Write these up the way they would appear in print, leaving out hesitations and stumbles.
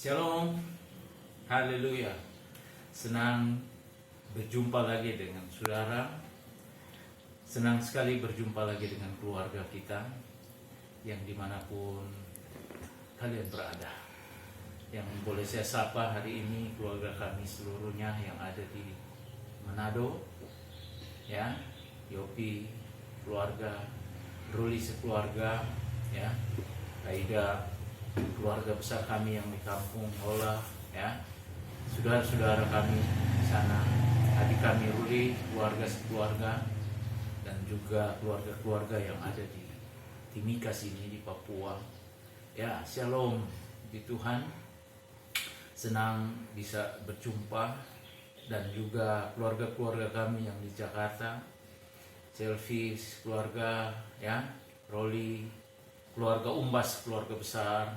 Shalom, haleluya. Senang berjumpa lagi dengan saudara. Senang sekali berjumpa lagi dengan keluarga kita yang dimanapun kalian berada. Yang boleh saya sapa hari ini keluarga kami seluruhnya yang ada di Manado, ya, Yopi keluarga, Ruli sekeluarga, ya, Aida keluarga besar kami yang di kampung Hola, ya, saudara-saudara kami di sana, adik kami Ruli keluarga sekeluarga, dan juga keluarga-keluarga yang ada di Timika sini di Papua. Ya, shalom di Tuhan. Senang bisa berjumpa, dan juga keluarga-keluarga kami yang di Jakarta, Selfie keluarga, ya, Roli keluarga Umbas, keluarga besar,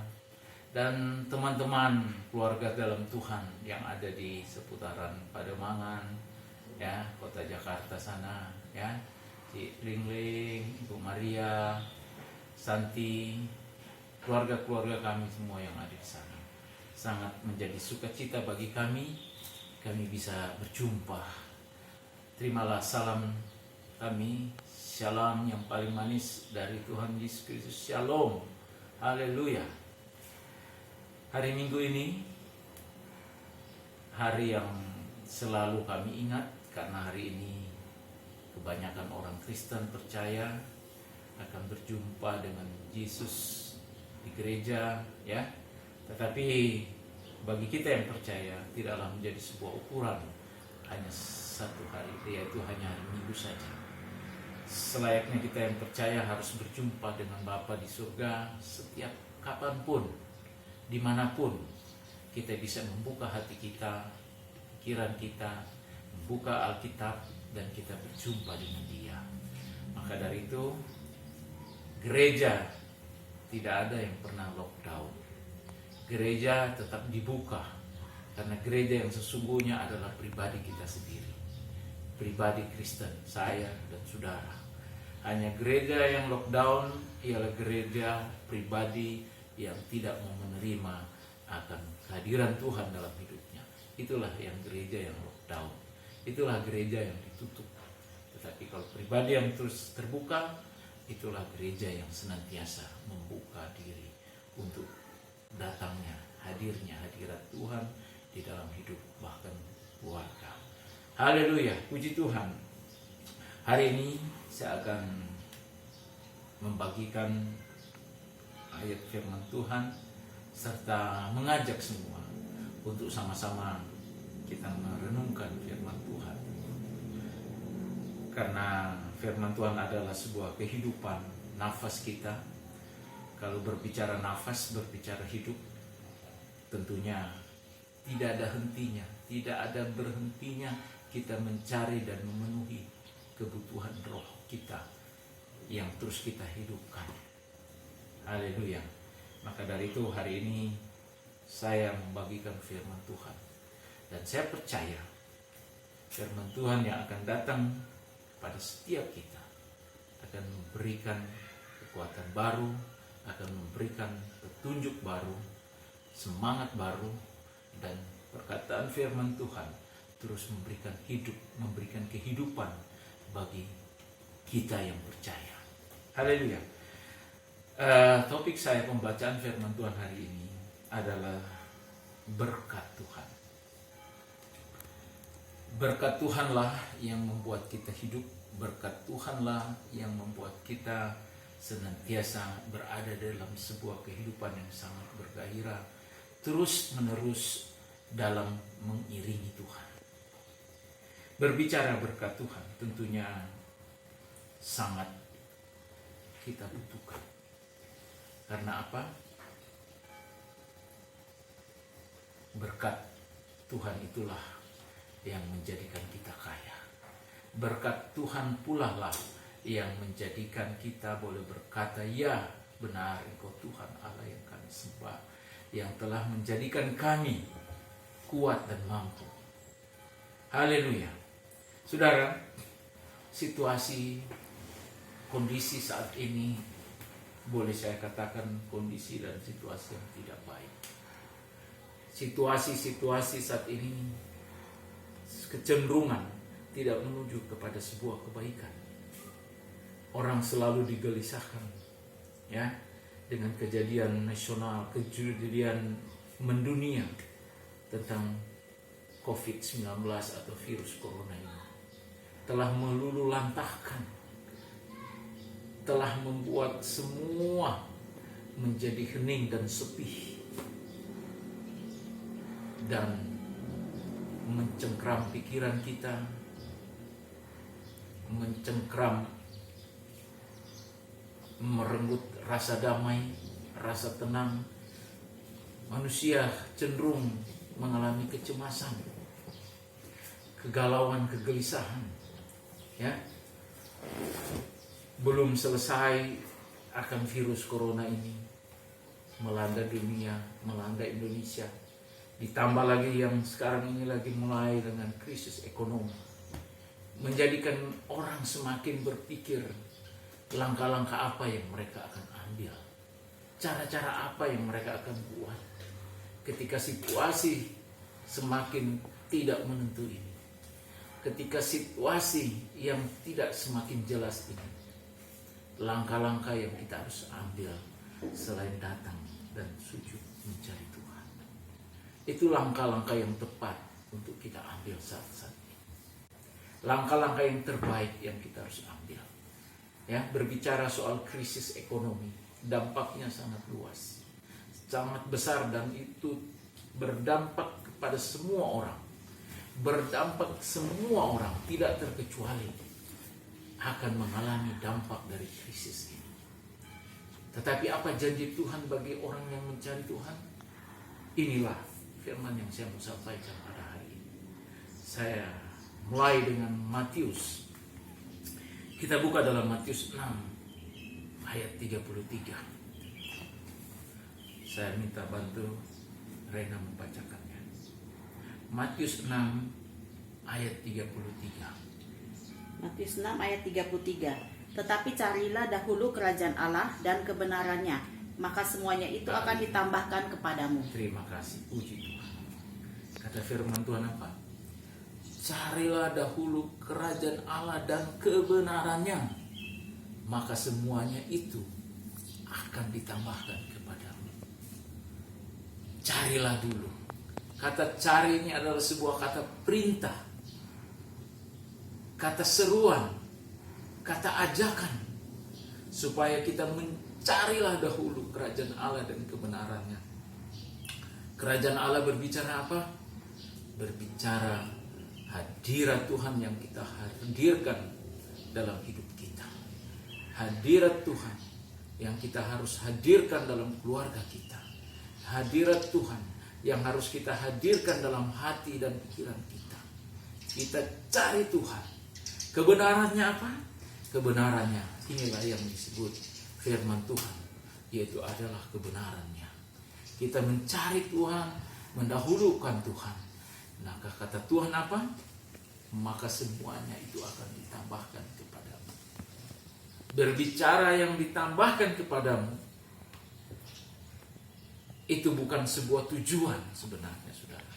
dan teman-teman keluarga dalam Tuhan yang ada di seputaran Pademangan, ya, kota Jakarta sana, ya, Cik Lingling, Ibu Maria, Santi, keluarga-keluarga kami semua yang ada di sana. Sangat menjadi sukacita bagi kami bisa berjumpa. Terimalah salam kami, shalom yang paling manis dari Tuhan Yesus Kristus. Shalom, haleluya. Hari Minggu ini hari yang selalu kami ingat, karena hari ini kebanyakan orang Kristen percaya akan berjumpa dengan Yesus di gereja, ya. Tetapi bagi kita yang percaya tidaklah menjadi sebuah ukuran hanya satu hari, yaitu hanya hari Minggu saja. Selayaknya kita yang percaya harus berjumpa dengan Bapa di surga setiap kapanpun, dimanapun kita bisa membuka hati kita, pikiran kita, membuka Alkitab, dan kita berjumpa dengan Dia. Maka dari itu, gereja tidak ada yang pernah lockdown. Gereja tetap dibuka, karena gereja yang sesungguhnya adalah pribadi kita sendiri, pribadi Kristen, saya dan saudara. Hanya gereja yang lockdown ialah gereja pribadi yang tidak mau menerima akan kehadiran Tuhan dalam hidupnya. Itulah yang gereja yang lockdown, itulah gereja yang ditutup. Tetapi kalau pribadi yang terus terbuka, itulah gereja yang senantiasa membuka diri untuk datangnya, hadirnya hadirat Tuhan di dalam hidup bahkan keluarga. Haleluya, puji Tuhan. Hari ini saya akan membagikan ayat firman Tuhan serta mengajak semua untuk sama-sama kita merenungkan firman Tuhan. Karena firman Tuhan adalah sebuah kehidupan, nafas kita. Kalau berbicara nafas, berbicara hidup, tentunya tidak ada hentinya, tidak ada berhentinya kita mencari dan memenuhi kebutuhan roh kita yang terus kita hidupkan. Haleluya. Maka dari itu hari ini saya membagikan firman Tuhan, dan saya percaya firman Tuhan yang akan datang pada setiap kita akan memberikan kekuatan baru, akan memberikan petunjuk baru, semangat baru, dan perkataan firman Tuhan terus memberikan hidup, memberikan kehidupan bagi kita yang percaya. Haleluya. Topik saya pembacaan firman Tuhan hari ini adalah berkat Tuhan. Berkat Tuhanlah yang membuat kita hidup, berkat Tuhanlah yang membuat kita senantiasa berada dalam sebuah kehidupan yang sangat bergairah, terus menerus dalam mengiringi Tuhan. Berbicara berkat Tuhan tentunya sangat kita butuhkan. Karena apa? Berkat Tuhan itulah yang menjadikan kita kaya. Berkat Tuhan pula lah yang menjadikan kita boleh berkata, ya benar Engkau Tuhan Allah yang kami sembah, yang telah menjadikan kami kuat dan mampu. Haleluya. Saudara, situasi, kondisi saat ini boleh saya katakan kondisi dan situasi yang tidak baik. situasi-situasi saat ini kecenderungan tidak menuju kepada sebuah kebaikan. Orang selalu digelisahkan, ya, dengan kejadian nasional, kejadian mendunia tentang COVID-19 atau virus corona ini. Telah melululantahkan, telah membuat semua menjadi hening dan sepi, dan mencengkram pikiran kita, mencengkram, merenggut rasa damai, rasa tenang. Manusia cenderung mengalami kecemasan, kegalauan, kegelisahan, ya. Belum selesai akan virus corona ini melanda dunia, melanda Indonesia. Ditambah lagi yang sekarang ini lagi mulai dengan krisis ekonomi, menjadikan orang semakin berpikir langkah-langkah apa yang mereka akan ambil, cara-cara apa yang mereka akan buat ketika situasi semakin tidak menentu ini, ketika situasi yang tidak semakin jelas ini. Langkah-langkah yang kita harus ambil selain datang dan sujud mencari Tuhan, itu langkah-langkah yang tepat untuk kita ambil saat-saat ini. Langkah-langkah yang terbaik yang kita harus ambil. Ya, berbicara soal krisis ekonomi, dampaknya sangat luas, sangat besar, dan itu berdampak kepada semua orang. Berdampak semua orang, tidak terkecuali, akan mengalami dampak dari krisis ini. Tetapi apa janji Tuhan bagi orang yang mencari Tuhan? Inilah firman yang saya mau sampaikan pada hari ini. Saya mulai dengan Matius. Kita buka dalam Matius 6 ayat 33. Saya minta bantu Rena membacakannya. Matius 6 ayat 33. Matius 6 ayat 33. Tetapi carilah dahulu kerajaan Allah dan kebenarannya, maka semuanya itu akan ditambahkan kepadamu. Terima kasih, puji Tuhan. Kata firman Tuhan apa? Carilah dahulu kerajaan Allah dan kebenarannya, maka semuanya itu akan ditambahkan kepadamu. Carilah dulu. Kata cari ini adalah sebuah kata perintah, kata seruan, kata ajakan, supaya kita mencarilah dahulu kerajaan Allah dan kebenarannya. Kerajaan Allah berbicara apa? Berbicara hadirat Tuhan yang kita hadirkan dalam hidup kita. Hadirat Tuhan yang kita harus hadirkan dalam keluarga kita. Hadirat Tuhan yang harus kita hadirkan dalam hati dan pikiran kita. Kita cari Tuhan. Kebenarannya apa? Kebenarannya inilah yang disebut firman Tuhan, yaitu adalah kebenarannya. Kita mencari Tuhan, mendahulukan Tuhan. Maka kata Tuhan apa? Maka semuanya itu akan ditambahkan kepadamu. Berbicara yang ditambahkan kepadamu, itu bukan sebuah tujuan sebenarnya, saudara.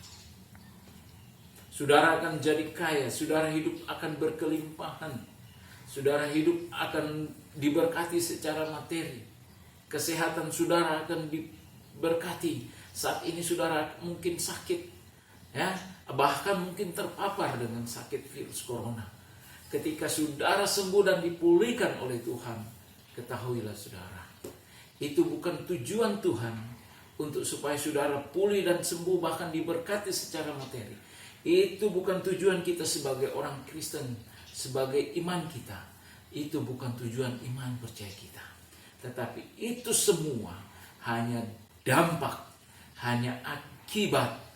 Saudara akan jadi kaya, saudara hidup akan berkelimpahan, saudara hidup akan diberkati secara materi, kesehatan saudara akan diberkati. Saat ini saudara mungkin sakit, ya, bahkan mungkin terpapar dengan sakit virus corona. Ketika saudara sembuh dan dipulihkan oleh Tuhan, ketahuilah saudara, itu bukan tujuan Tuhan untuk supaya saudara pulih dan sembuh bahkan diberkati secara materi. Itu bukan tujuan kita sebagai orang Kristen, sebagai iman kita. Itu bukan tujuan iman percaya kita. Tetapi itu semua hanya dampak, hanya akibat.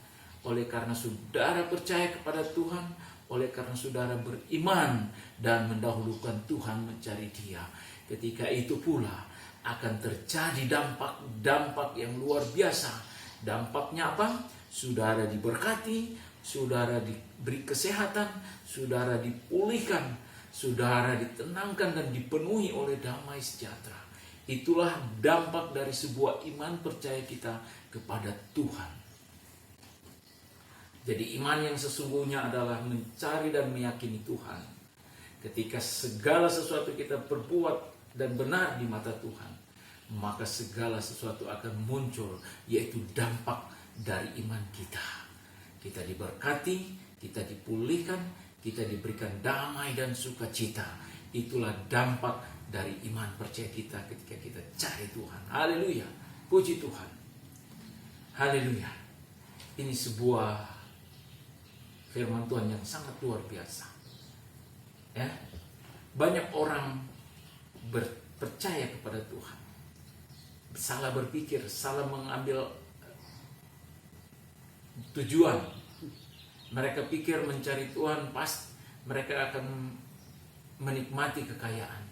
Oleh karena saudara percaya kepada Tuhan, oleh karena saudara beriman dan mendahulukan Tuhan, mencari Dia. Ketika itu pula akan terjadi dampak yang luar biasa. Dampaknya apa? Saudara diberkati, saudara diberi kesehatan, saudara dipulihkan, saudara ditenangkan dan dipenuhi oleh damai sejahtera. Itulah dampak dari sebuah iman percaya kita kepada Tuhan. Jadi iman yang sesungguhnya adalah mencari dan meyakini Tuhan. Ketika segala sesuatu kita perbuat dan benar di mata Tuhan, maka segala sesuatu akan muncul, yaitu dampak dari iman kita. Kita diberkati, kita dipulihkan, kita diberikan damai dan sukacita. Itulah dampak dari iman percaya kita ketika kita cari Tuhan. Haleluya, puji Tuhan. Haleluya. Ini sebuah firman Tuhan yang sangat luar biasa. Ya, banyak orang percaya kepada Tuhan, salah berpikir, salah mengambil tujuan. Mereka pikir mencari Tuhan pas mereka akan menikmati kekayaan,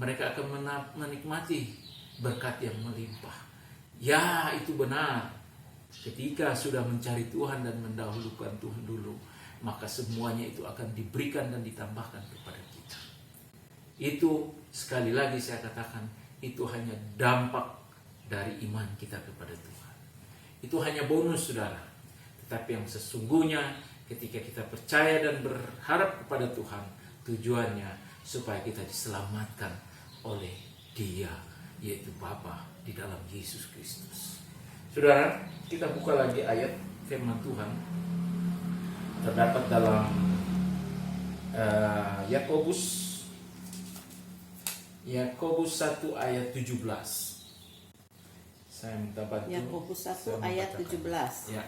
mereka akan menikmati berkat yang melimpah. Ya, itu benar. Ketika sudah mencari Tuhan dan mendahulukan Tuhan dulu, maka semuanya itu akan diberikan dan ditambahkan kepada kita. Itu sekali lagi saya katakan, itu hanya dampak dari iman kita kepada Tuhan. Itu hanya bonus, saudara. Tetapi yang sesungguhnya ketika kita percaya dan berharap kepada Tuhan, tujuannya supaya kita diselamatkan oleh Dia, yaitu Bapa di dalam Yesus Kristus. Saudara, kita buka lagi ayat firman Tuhan. Terdapat dalam Yakobus 1 ayat 17. Saya minta bantu. Yakobus 1 ayat 17. Ya.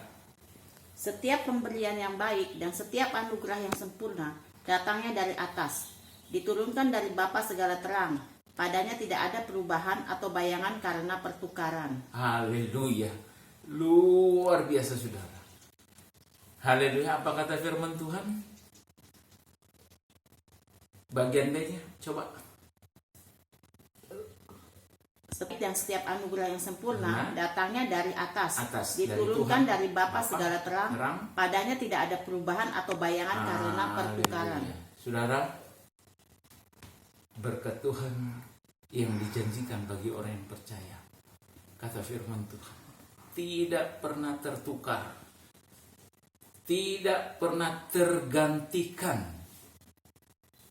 Setiap pemberian yang baik dan setiap anugerah yang sempurna datangnya dari atas, diturunkan dari Bapa segala terang. Padanya tidak ada perubahan atau bayangan karena pertukaran. Haleluya. Luar biasa, saudara. Haleluya. Apa kata firman Tuhan? Bagian B-nya, coba. Setiap anugerah yang sempurna datangnya dari atas, dari diturunkan dari Bapa Bapa segala terang. Padanya tidak ada perubahan atau bayangan karena pertukaran. Saudara, berkat Tuhan yang dijanjikan bagi orang yang percaya, kata firman Tuhan, tidak pernah tertukar, tidak pernah tergantikan.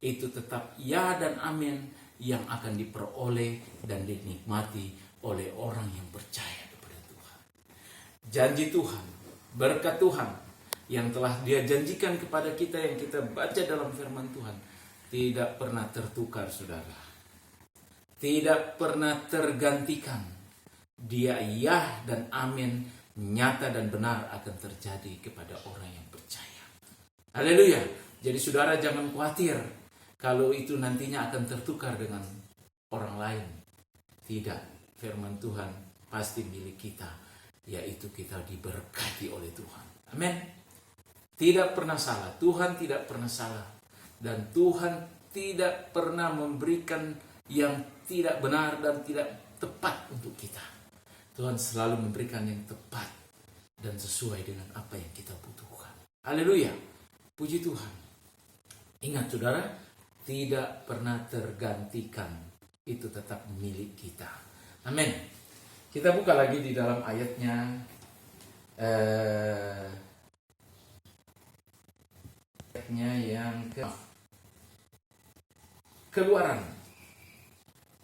Itu tetap ya dan amin yang akan diperoleh dan dinikmati oleh orang yang percaya kepada Tuhan. Janji Tuhan, berkat Tuhan yang telah Dia janjikan kepada kita, yang kita baca dalam firman Tuhan, tidak pernah tertukar, saudara. Tidak pernah tergantikan. Dia ya dan amin, nyata dan benar akan terjadi kepada orang yang percaya. Haleluya. Jadi saudara jangan khawatir kalau itu nantinya akan tertukar dengan orang lain. Tidak, firman Tuhan pasti milik kita, yaitu kita diberkati oleh Tuhan. Amin. Tidak pernah salah, Tuhan tidak pernah salah. Dan Tuhan tidak pernah memberikan yang tidak benar dan tidak tepat untuk kita. Tuhan selalu memberikan yang tepat dan sesuai dengan apa yang kita butuhkan. Haleluya. Puji Tuhan. Ingat saudara, tidak pernah tergantikan. Itu tetap milik kita. Amin. Kita buka lagi di dalam ayatnya. Ayatnya yang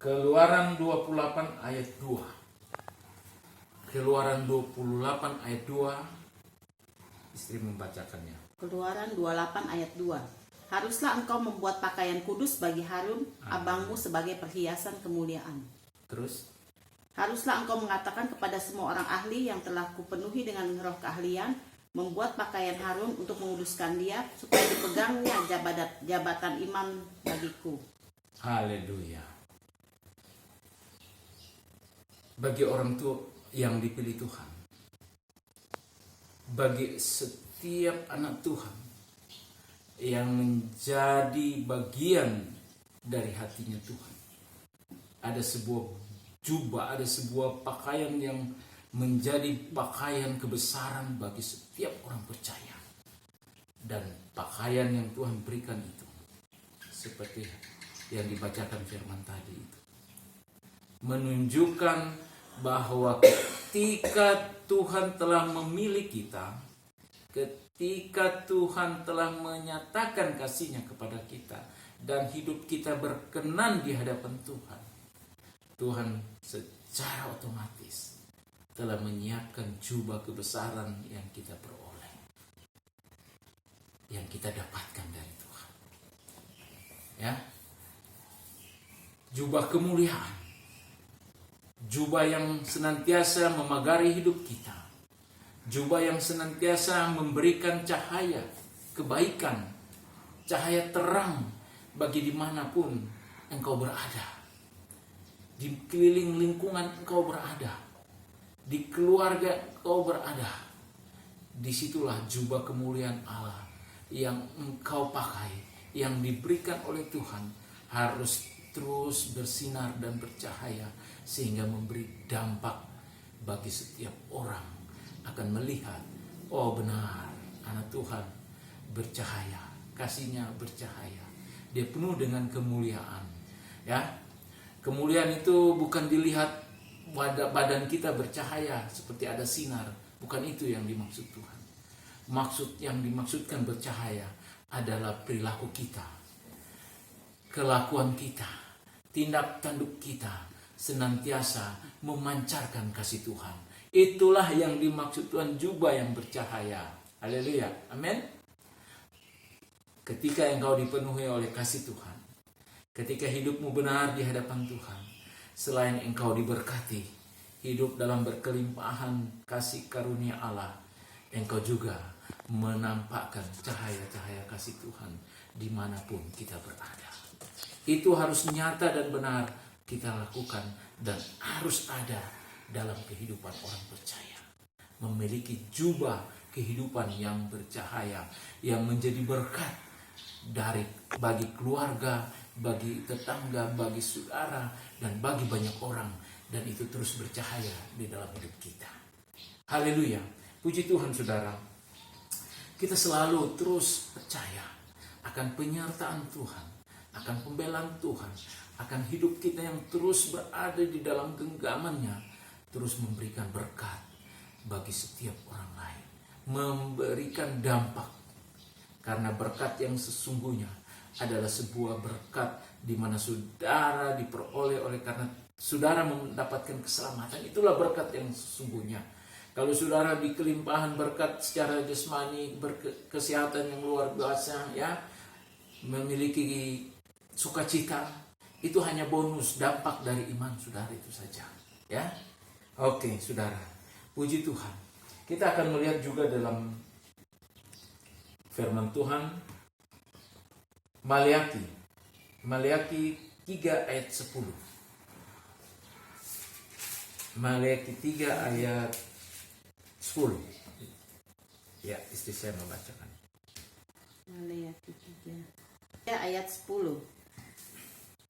Keluaran 28 ayat 2. Keluaran 28 ayat 2. Istri membacakannya. Keluaran 28 ayat 2. Haruslah engkau membuat pakaian kudus bagi Harun, abangmu, sebagai perhiasan kemuliaan. Terus? Haruslah engkau mengatakan kepada semua orang ahli yang telah kupenuhi dengan roh keahlian, membuat pakaian Harun untuk menguduskan dia, supaya dipegangnya jabatan imam bagiku. Haleluya. Bagi orang tua yang dipilih Tuhan, bagi setiap anak Tuhan yang menjadi bagian dari hatinya Tuhan, ada sebuah jubah, ada sebuah pakaian yang menjadi pakaian kebesaran bagi setiap orang percaya. Dan pakaian yang Tuhan berikan itu seperti yang dibacakan firman tadi itu, menunjukkan bahwa ketika Tuhan telah memilih kita, ketika Tuhan telah menyatakan kasih-Nya kepada kita dan hidup kita berkenan di hadapan Tuhan, Tuhan secara otomatis telah menyiapkan jubah kebesaran yang kita peroleh, yang kita dapatkan dari Tuhan. Ya, jubah kemuliaan, jubah yang senantiasa memagari hidup kita, jubah yang senantiasa memberikan cahaya kebaikan, cahaya terang bagi dimanapun engkau berada, di keliling lingkungan engkau berada, di keluarga engkau berada. Disitulah jubah kemuliaan Allah yang engkau pakai, yang diberikan oleh Tuhan, harus terus bersinar dan bercahaya sehingga memberi dampak bagi setiap orang akan melihat, oh benar, anak Tuhan bercahaya, kasih-Nya bercahaya, dia penuh dengan kemuliaan. Ya, kemuliaan itu bukan dilihat badan kita bercahaya seperti ada sinar, bukan itu yang dimaksud Tuhan. Maksud yang dimaksudkan bercahaya adalah perilaku kita, kelakuan kita, tindak tanduk kita senantiasa memancarkan kasih Tuhan. Itulah yang dimaksud Tuhan, jubah yang bercahaya. Haleluya, amin. Ketika engkau dipenuhi oleh kasih Tuhan, ketika hidupmu benar di hadapan Tuhan, selain engkau diberkati, hidup dalam berkelimpahan kasih karunia Allah, engkau juga menampakkan cahaya-cahaya kasih Tuhan dimanapun kita berada. Itu harus nyata dan benar kita lakukan dan harus ada dalam kehidupan orang percaya. Memiliki jubah kehidupan yang bercahaya, yang menjadi berkat bagi keluarga, bagi tetangga, bagi saudara, dan bagi banyak orang. Dan itu terus bercahaya di dalam hidup kita. Haleluya. Puji Tuhan saudara. Kita selalu terus percaya akan penyertaan Tuhan, akan pembelaan Tuhan, akan hidup kita yang terus berada di dalam genggaman-Nya, terus memberikan berkat bagi setiap orang lain, memberikan dampak. Karena berkat yang sesungguhnya adalah sebuah berkat di mana saudara diperoleh oleh karena saudara mendapatkan keselamatan. Itulah berkat yang sesungguhnya. Kalau saudara di kelimpahan berkat secara jasmani, kesehatan yang luar biasa, ya, memiliki sukacita, itu hanya bonus dampak dari iman saudara itu saja, ya. Oke, saudara. Puji Tuhan. Kita akan melihat juga dalam firman Tuhan Maliaki 3 ayat 10. Maliaki 3 ayat 10. Ya, istri saya membacakan. Maliaki 3 ayat 10.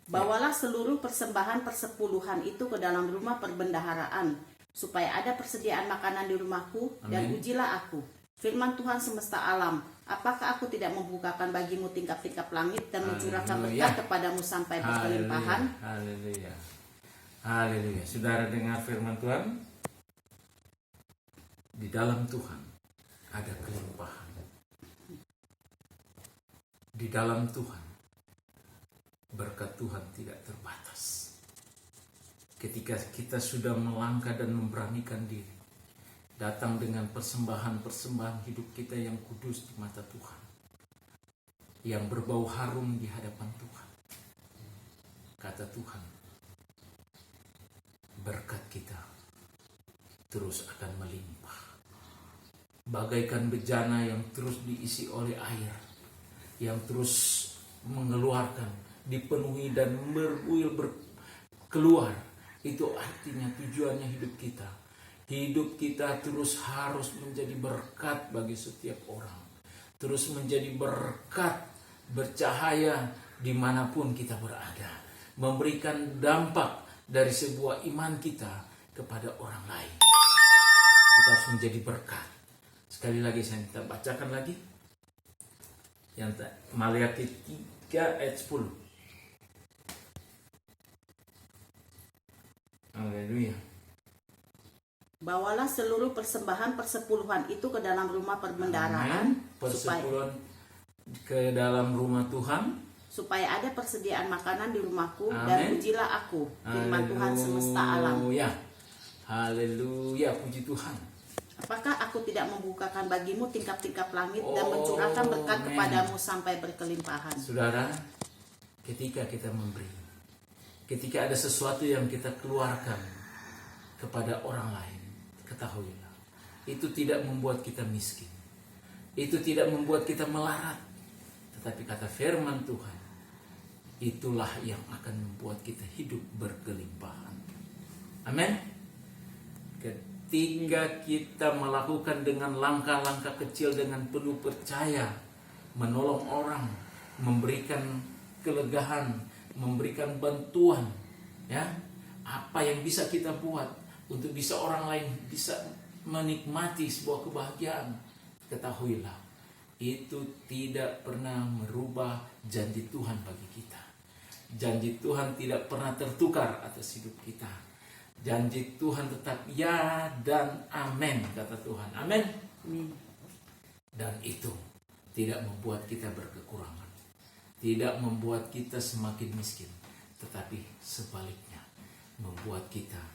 Bawalah seluruh persembahan persepuluhan itu ke dalam rumah perbendaharaan, supaya ada persediaan makanan di rumahku. Amin. Dan ujilah aku, firman Tuhan semesta alam, apakah aku tidak membukakan bagimu tingkap-tingkap langit dan mencurahkan berkat kepadamu sampai berkelimpahan? Haleluya. Haleluya. Saudara dengar firman Tuhan? Di dalam Tuhan ada kelimpahan. Di dalam Tuhan berkat Tuhan tidak terbatas. Ketika kita sudah melangkah dan memberanikan diri, datang dengan persembahan-persembahan hidup kita yang kudus di mata Tuhan, yang berbau harum di hadapan Tuhan. Kata Tuhan, berkat kita terus akan melimpah, bagaikan bejana yang terus diisi oleh air, yang terus mengeluarkan, dipenuhi dan berbuih keluar. Itu artinya tujuannya hidup kita. Hidup kita terus harus menjadi berkat bagi setiap orang. Terus menjadi berkat, bercahaya dimanapun kita berada. Memberikan dampak dari sebuah iman kita kepada orang lain. Kita harus menjadi berkat. Sekali lagi saya minta bacakan lagi. Yang Maliaki 3 ayat 10. Haleluya. Bawalah seluruh persembahan persepuluhan itu ke dalam rumah perbendaharaan Amin. Persepuluhan ke dalam rumah Tuhan. supaya ada persediaan makanan di rumahku, Amin. dan pujilah aku, firman Tuhan semesta alam. Haleluya. Haleluya, puji Tuhan. Apakah aku tidak membukakan bagimu tingkap-tingkap langit dan Oh, mencurahkan berkat amen. kepadamu sampai berkelimpahan? Saudara, ketika kita memberi, ketika ada sesuatu yang kita keluarkan kepada orang lain, ketahuilah, itu tidak membuat kita miskin. Itu tidak membuat kita melarat. Tetapi kata firman Tuhan, itulah yang akan membuat kita hidup berkelimpahan. Amin. Ketika kita melakukan dengan langkah-langkah kecil dengan penuh percaya, menolong orang, memberikan kelegaan, memberikan bantuan, ya, apa yang bisa kita buat untuk bisa orang lain bisa menikmati sebuah kebahagiaan, ketahuilah, itu tidak pernah merubah janji Tuhan bagi kita. Janji Tuhan tidak pernah tertukar atas hidup kita. Janji Tuhan tetap ya dan amin, kata Tuhan. Amin. Dan itu tidak membuat kita berkekurangan, tidak membuat kita semakin miskin, tetapi sebaliknya membuat kita